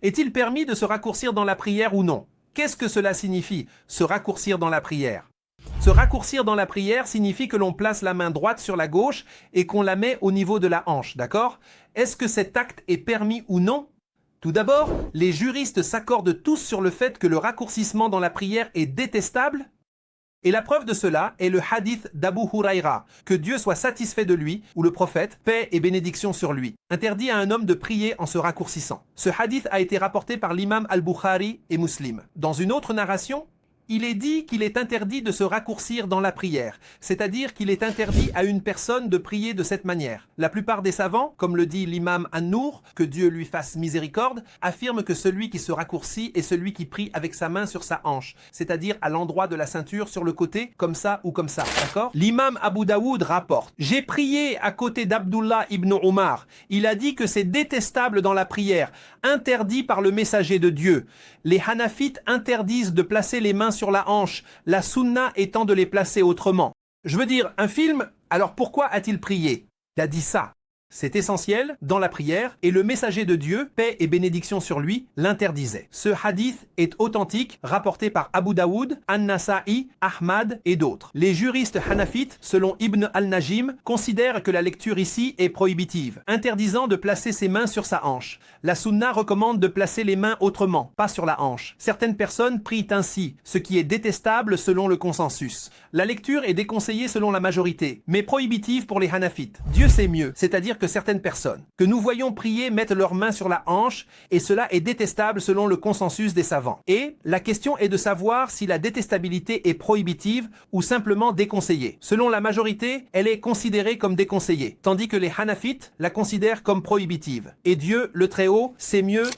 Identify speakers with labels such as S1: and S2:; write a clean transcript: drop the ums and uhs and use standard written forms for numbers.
S1: Est-il permis de se raccourcir dans la prière ou non? Qu'est-ce que cela signifie, se raccourcir dans la prière? Se raccourcir dans la prière signifie que l'on place la main droite sur la gauche et qu'on la met au niveau de la hanche, d'accord? Est-ce que cet acte est permis ou non? Tout d'abord, les juristes s'accordent tous sur le fait que le raccourcissement dans la prière est détestable. Et la preuve de cela est le hadith d'Abu Huraïra, que Dieu soit satisfait de lui, ou le prophète, paix et bénédiction sur lui, interdit à un homme de prier en se raccourcissant. Ce hadith a été rapporté par l'imam al-Bukhari et Muslim. Dans une autre narration, il est dit qu'il est interdit de se raccourcir dans la prière, c'est-à-dire qu'il est interdit à une personne de prier de cette manière. La plupart des savants, comme le dit l'imam An-Nour, que Dieu lui fasse miséricorde, affirment que celui qui se raccourcit est celui qui prie avec sa main sur sa hanche, c'est-à-dire à l'endroit de la ceinture sur le côté, comme ça ou comme ça, d'accord? L'imam Abu Daoud rapporte: j'ai prié à côté d'Abdullah ibn Omar. Il a dit que c'est détestable dans la prière, interdit par le messager de Dieu. Les Hanafites interdisent de placer les mains sur la hanche, la sunna étant de les placer autrement. Je veux dire, un film, alors pourquoi a-t-il prié? Il a dit ça. C'est essentiel dans la prière et le messager de Dieu, paix et bénédiction sur lui, l'interdisait. Ce hadith est authentique, rapporté par Abu Daoud, An-Nasa'i, Ahmad et d'autres. Les juristes hanafites, selon Ibn al-Najim, considèrent que la lecture ici est prohibitive, interdisant de placer ses mains sur sa hanche. La sunna recommande de placer les mains autrement, pas sur la hanche. Certaines personnes prient ainsi, ce qui est détestable selon le consensus. La lecture est déconseillée selon la majorité, mais prohibitive pour les hanafites. Dieu sait mieux, c'est-à-dire que certaines personnes que nous voyons prier mettent leurs mains sur la hanche et cela est détestable selon le consensus des savants. Et la question est de savoir si la détestabilité est prohibitive ou simplement déconseillée. Selon la majorité, elle est considérée comme déconseillée, tandis que les hanafites la considèrent comme prohibitive. Et Dieu, le Très-Haut, sait mieux